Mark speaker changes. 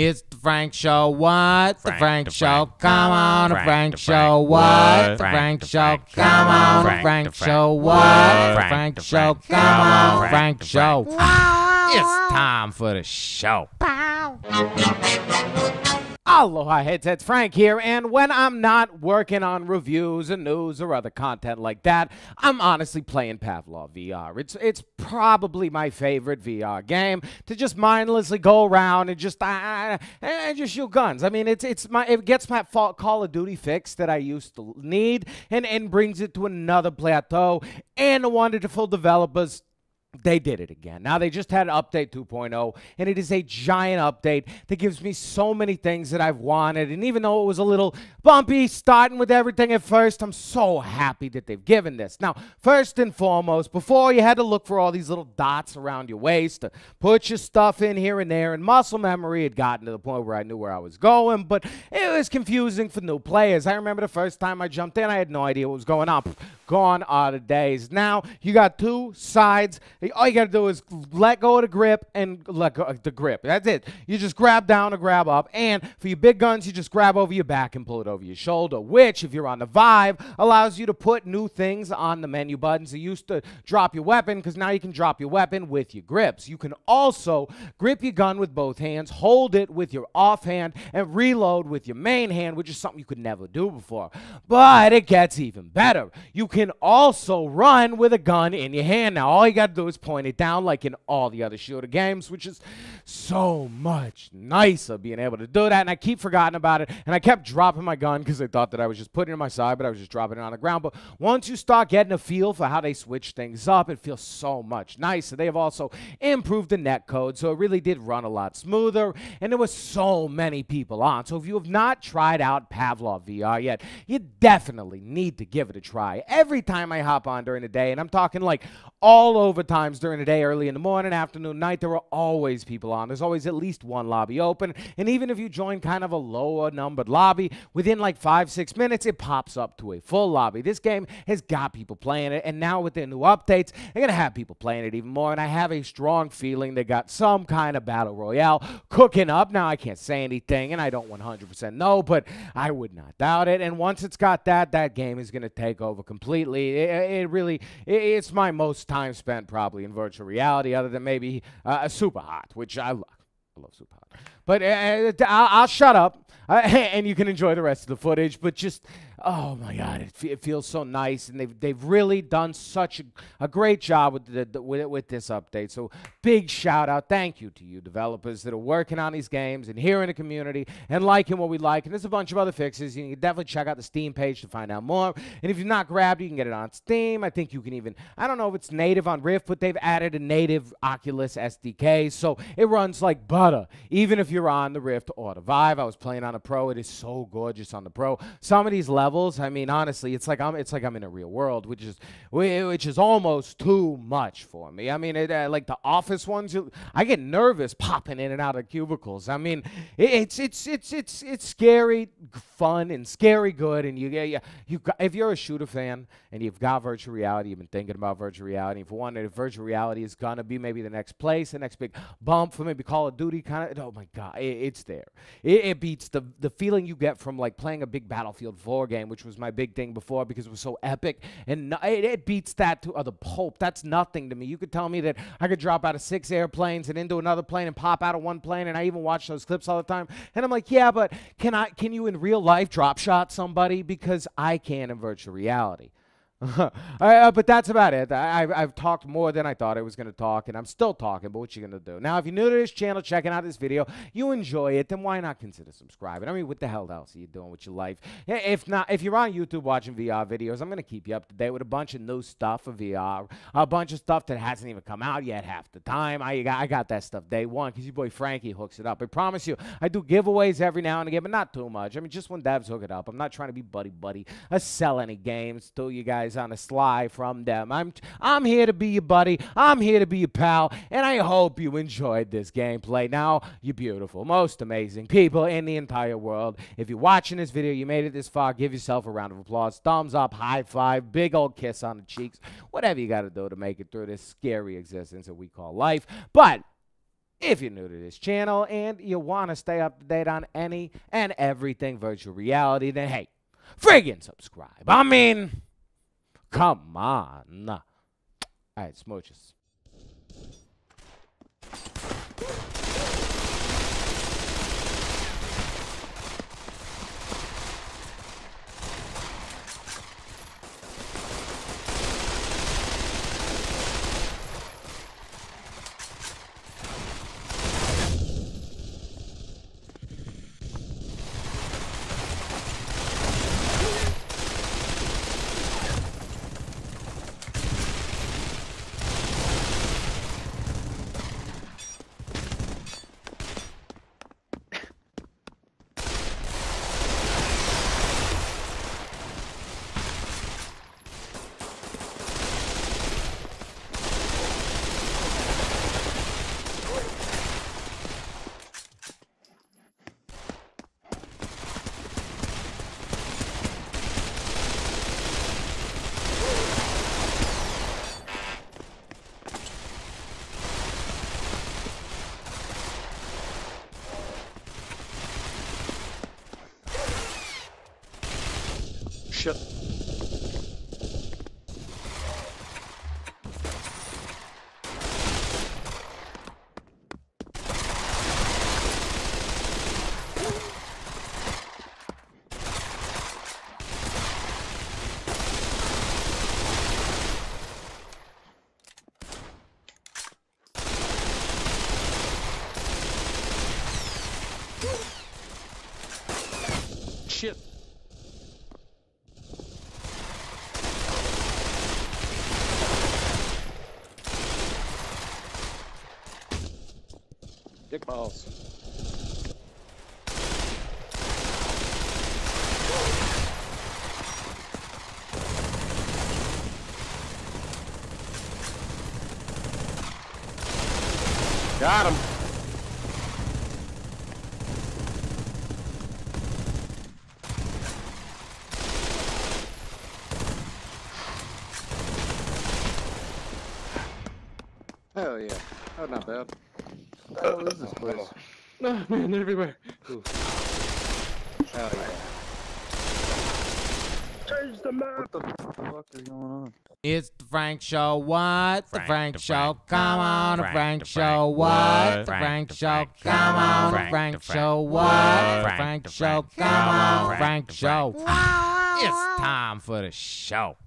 Speaker 1: It's the Frank Show. What? The Frank Show.
Speaker 2: Frank.
Speaker 1: Come on, the Frank Show. What?
Speaker 2: What?
Speaker 1: The Frank
Speaker 2: The
Speaker 1: Show.
Speaker 2: Frank.
Speaker 1: Come on, the
Speaker 2: Frank.
Speaker 1: Frank
Speaker 2: The
Speaker 1: Show.
Speaker 2: Frank.
Speaker 1: What? The
Speaker 2: Frank.
Speaker 1: Frank
Speaker 2: The
Speaker 1: Show.
Speaker 2: Frank.
Speaker 1: Come on, the
Speaker 2: Frank.
Speaker 1: Frank
Speaker 2: The
Speaker 1: Show.
Speaker 2: Frank.
Speaker 1: It's time for the show. Aloha headsets, Frank here, and when I'm not working on reviews and news or other content like that, I'm honestly playing Pavlov VR. It's probably my favorite VR game to just mindlessly go around and just shoot guns. I mean, it gets my Call of Duty fix that I used to need and brings it to another plateau. And the wonderful developers, they did it again. Now, they just had update 2.0, and it is a giant update that gives me so many things that I've wanted. And even though it was a little bumpy starting with everything at first, I'm so happy that they've given this. Now, first and foremost, before you had to look for all these little dots around your waist to put your stuff in here and there, and muscle memory had gotten to the point where I knew where I was going, but it was confusing for new players. I remember the first time I jumped in, I had no idea what was going on. Gone are the days. Now, you got two sides. All you got to do is let go of the grip and let go of the grip. That's it. You just grab down or grab up. And for your big guns, you just grab over your back and pull it over your shoulder, which, if you're on the Vive, allows you to put new things on the menu buttons. You used to drop your weapon, because now you can drop your weapon with your grips. You can also grip your gun with both hands, hold it with your offhand, and reload with your main hand, which is something you could never do before. But it gets even better. You can also run with a gun in your hand. Now, all you got to do is point it down like in all the other shooter games, which is so much nicer being able to do that. And I keep forgetting about it, and I kept dropping my gun because I thought that I was just putting it on my side, but I was just dropping it on the ground. But once you start getting a feel for how they switch things up, it feels so much nicer. They have also improved the netcode, so it really did run a lot smoother, and there were so many people on. So if you have not tried out Pavlov VR yet, you definitely need to give it a try. Every time I hop on during the day, and I'm talking like all over times during the day, early in the morning, afternoon, night, there are always people on. There's always at least one lobby open, and even if you join kind of a lower numbered lobby, within like 5-6 minutes, it pops up to a full lobby. This game has got people playing it, and now with their new updates, they're going to have people playing it even more, and I have a strong feeling they got some kind of battle royale cooking up. Now, I can't say anything, and I don't 100% know, but I would not doubt it, and once it's got that, that game is going to take over completely. It's my most time spent probably in virtual reality, other than maybe Super Hot, which I love. I love Super Hot. But I'll shut up, and you can enjoy the rest of the footage. But just, oh my God, it feels so nice, and they've really done such a great job with this update. So big shout out, thank you to you developers that are working on these games and here in the community and liking what we like. And there's a bunch of other fixes. You can definitely check out the Steam page to find out more. And if you've not grabbed it, you can get it on Steam. I think you can even, I don't know if it's native on Rift, but they've added a native Oculus SDK, so it runs like butter, even if you're on the Rift or the Vive. I was playing on a Pro. It is so gorgeous on the Pro. Some of these levels, I mean, honestly, it's like I'm in a real world, which is almost too much for me. I mean, like the Office ones, I get nervous popping in and out of cubicles. I mean, it's scary fun and scary good. And if you're a shooter fan and you've got virtual reality, you've been thinking about virtual reality. For one, if virtual reality is gonna be maybe the next place, the next big bump for maybe Call of Duty kind of. Oh my God, it's there. It beats the feeling you get from like playing a big Battlefield 4 game, which was my big thing before because it was so epic, and it beats that to the Pope. That's nothing to me. You could tell me that I could drop out of 6 airplanes and into another plane and pop out of one plane, and I even watch those clips all the time, and I'm like, yeah, but can you in real life drop shot somebody? Because I can in virtual reality. But that's about it. I've talked more than I thought I was going to talk, and I'm still talking, but what you going to do? Now, if you're new to this channel, checking out this video, you enjoy it, then why not consider subscribing? I mean, what the hell else are you doing with your life? If you're on YouTube watching VR videos, I'm going to keep you up to date with a bunch of new stuff for VR, a bunch of stuff that hasn't even come out yet half the time. I got that stuff day one because your boy Frankie hooks it up. I promise you, I do giveaways every now and again, but not too much. I mean, just when devs hook it up. I'm not trying to be buddy-buddy. I sell any games to you guys on a sly from them. I'm here to be your buddy. I'm here to be your pal, and I hope you enjoyed this gameplay. Now, you beautiful, most amazing people in the entire world. If you're watching this video, you made it this far, give yourself a round of applause, thumbs up, high five, big old kiss on the cheeks, whatever you got to do to make it through this scary existence that we call life. But If you're new to this channel and you want to stay up to date on any and everything virtual reality, then hey, friggin' subscribe. I mean, come on. All right, smooches.
Speaker 2: Shit. Shit. Dick balls. Got him. Hell yeah. Oh, not bad. What is this place? Oh, man, they're everywhere. Ooh. Hell yeah. Change the map! What the fuck is going on?
Speaker 1: It's the Frank Show. What? The Frank Show. Come on, the Frank Show. What? The Frank Show. Come on, the Frank Show. What? The Frank Show. Come on, Frank Show. It's time for the show.